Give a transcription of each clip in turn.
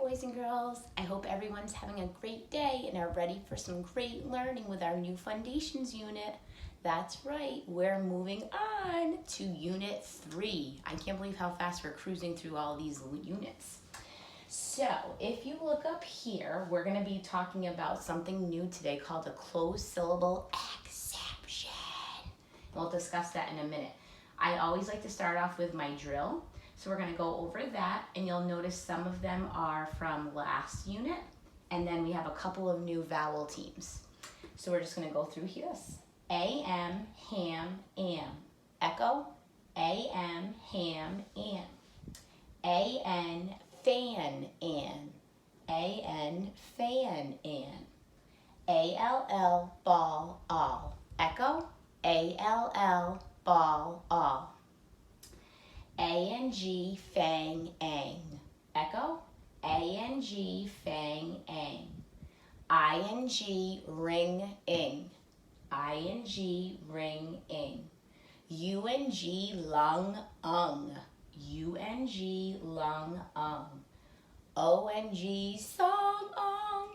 boys and girls. I hope everyone's having a great day and are ready for some great learning with our new Fundations unit. That's right, we're moving on to Unit 3. I can't believe how fast we're cruising through all these units. So, if you look up here, we're going to be talking about something new today called a closed syllable exception. We'll discuss that in a minute. I always like to start off with my drill. So we're going to go over that, and you'll notice some of them are from last unit, and then we have a couple of new vowel teams. So we're just going to go through this. A-M, ham, am. Echo, A-M, ham, am. A-N, fan, an. A-N, fan, an. A-L-L, ball, all. Echo, A-L-L, ball, all. A-N-G, fang, ang. Echo, A-N-G, fang, ang. I-N-G, ring, ing. I-N-G, ring, ing. U-N-G, lung, ung. U-N-G, lung, ung. O-N-G, song, ung.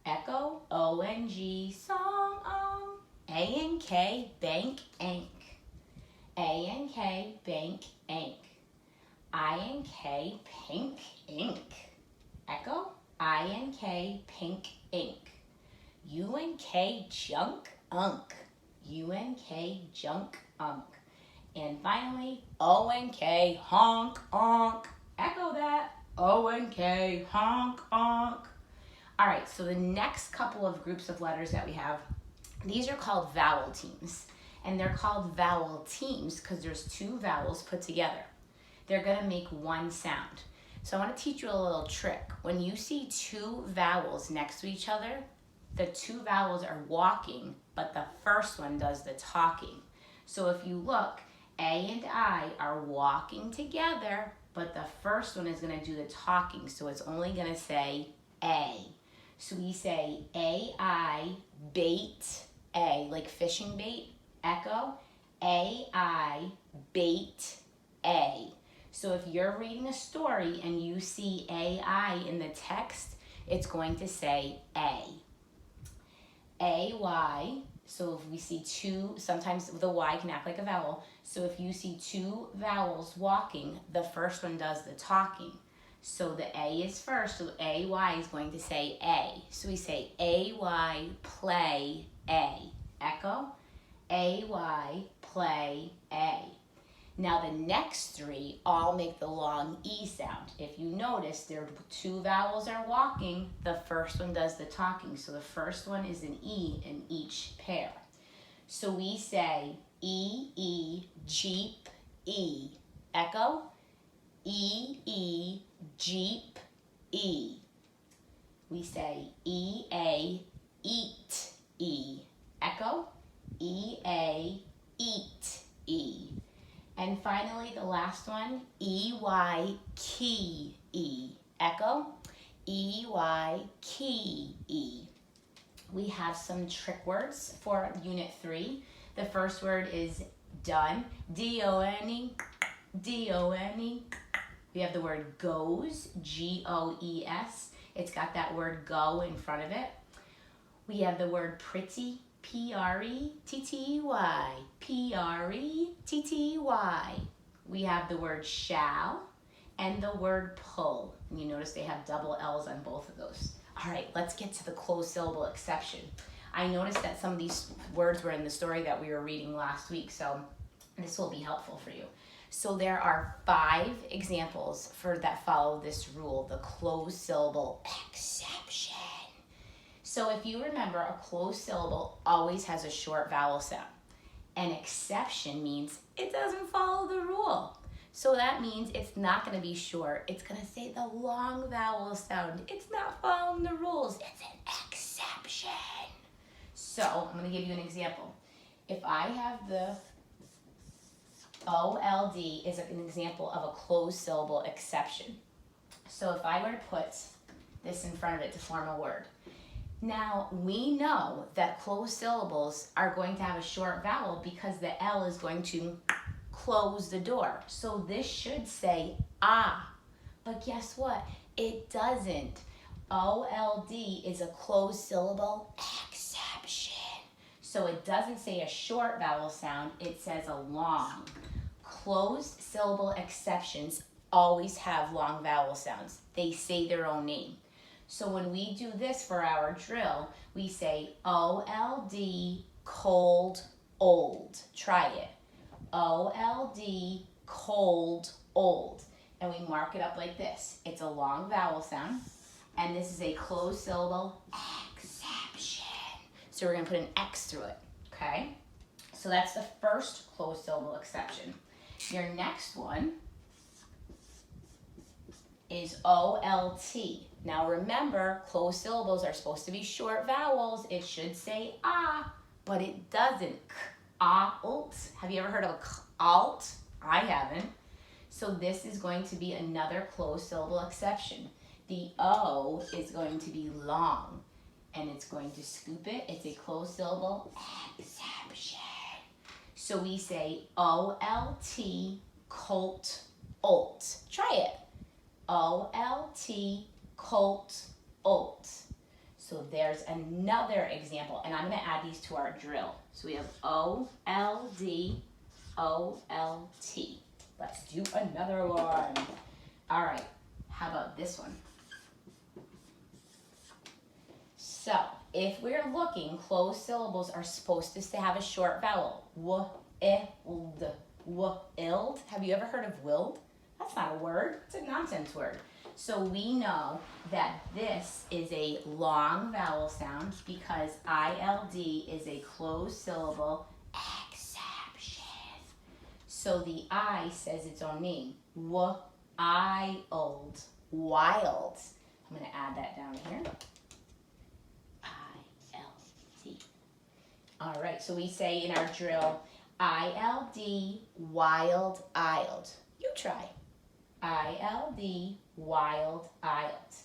Echo, O-N-G, song, ung. A-N-K, bank, ank. A-N-K, bank, ank. I-N-K, pink, ink. Echo, I-N-K, pink, ink. U-N-K, junk, unk. U-N-K, junk, unk. And finally, O-N-K, honk, onk. Echo that, O-N-K, honk, onk. All right, so the next couple of groups of letters that we have, these are called vowel teams. And they're called vowel teams because there's two vowels put together. They're going to make one sound. So I want to teach you a little trick. When you see two vowels next to each other, the two vowels are walking, but the first one does the talking. So if you look, A and I are walking together, but the first one is going to do the talking. So it's only going to say A. So we say A-I, bait, A, like fishing bait. Echo, A-I, bait, A. So if you're reading a story and you see A-I in the text, it's going to say A. A-Y, so if we see two, sometimes the Y can act like a vowel. So if you see two vowels walking, the first one does the talking. So the A is first, so A-Y is going to say A. So we say A-Y, play, A. Echo. A-Y, play, A. Now the next three all make the long E sound. If you notice, there two vowels are walking, the first one does the talking. So the first one is an E in each pair. So we say E-E, jeep, E. Echo, E-E, jeep, E. We say E-A, eat, E. Echo, E-A, eat, E. And finally, the last one, E-Y, key, E. Echo, E-Y, key, E. We have some trick words for Unit 3. The first word is done, D-O-N-E, D-O-N-E. We have the word goes, G-O-E-S. It's got that word go in front of it. We have the word pretty, P-R-E-T-T-Y, P-R-E-T-T-Y. We have the word shall and the word pull. And you notice they have double L's on both of those. All right, let's get to the closed syllable exception. I noticed that some of these words were in the story that we were reading last week, so this will be helpful for you. So there are 5 examples that follow this rule, the closed syllable exception. So if you remember, a closed syllable always has a short vowel sound. An exception means it doesn't follow the rule. So that means it's not going to be short. It's going to say the long vowel sound. It's not following the rules. It's an exception. So I'm going to give you an example. If I have the OLD is an example of a closed syllable exception. So if I were to put this in front of it to form a word. Now, we know that closed syllables are going to have a short vowel because the L is going to close the door. So this should say ah. But guess what? It doesn't. OLD is a closed syllable exception. So it doesn't say a short vowel sound, it says a long. Closed syllable exceptions always have long vowel sounds. They say their own name. So when we do this for our drill, we say OLD, cold, old. Try it. OLD, cold, old. And we mark it up like this. It's a long vowel sound, and this is a closed syllable exception. So we're going to put an X through it, okay? So that's the first closed syllable exception. Your next one is OLT. Now remember, closed syllables are supposed to be short vowels. It should say ah, but it doesn't. Alt. Have you ever heard of a alt? I haven't. So this is going to be another closed syllable exception. The O is going to be long, and it's going to scoop it. It's a closed syllable exception. So we say OLT, colt, olt. Try it. OLT, colt, olt. So there's another example, and I'm going to add these to our drill. So we have OLD, OLT. Let's do another one. All right, how about this one? So if we're looking, closed syllables are supposed to have a short vowel. W-ild, w-ild. Have you ever heard of willed? That's not a word, it's a nonsense word. So we know that this is a long vowel sound because ILD is a closed syllable exception. So the I says its own name. W-I-old, wild. I'm going to add that down here. I-L-D. All right, so we say in our drill, ILD, wild-isled. You try. ILD, wild-isled.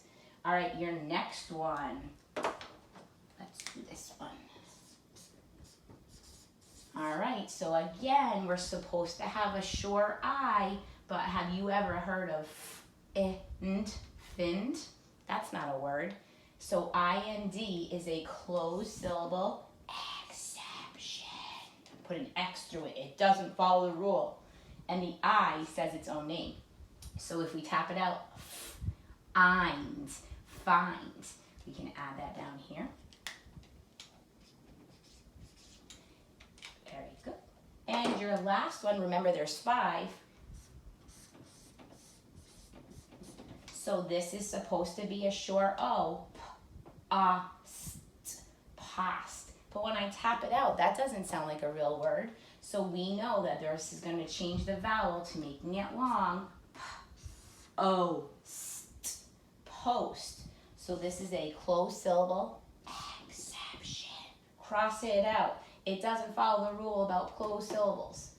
All right, your next one. Let's do this one. All right, so again, we're supposed to have a short I, but have you ever heard of find? That's not a word. So IND is a closed syllable exception. Put an X through it. It doesn't follow the rule. And the I says its own name. So if we tap it out, find. We can add that down here. Very good. And your last one, remember there's 5. So this is supposed to be a short O. Past. But when I tap it out, that doesn't sound like a real word. So we know that this is going to change the vowel to making it long. Post. So this is a closed syllable exception. Cross it out. It doesn't follow the rule about closed syllables.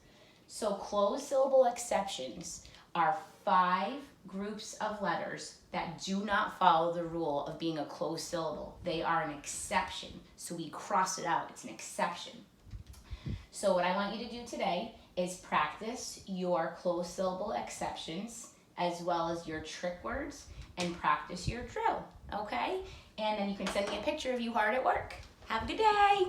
So closed syllable exceptions are 5 groups of letters that do not follow the rule of being a closed syllable. They are an exception. So we cross it out. It's an exception. So what I want you to do today is practice your closed syllable exceptions as well as your trick words and practice your drill, okay? And then you can send me a picture of you hard at work. Have a good day.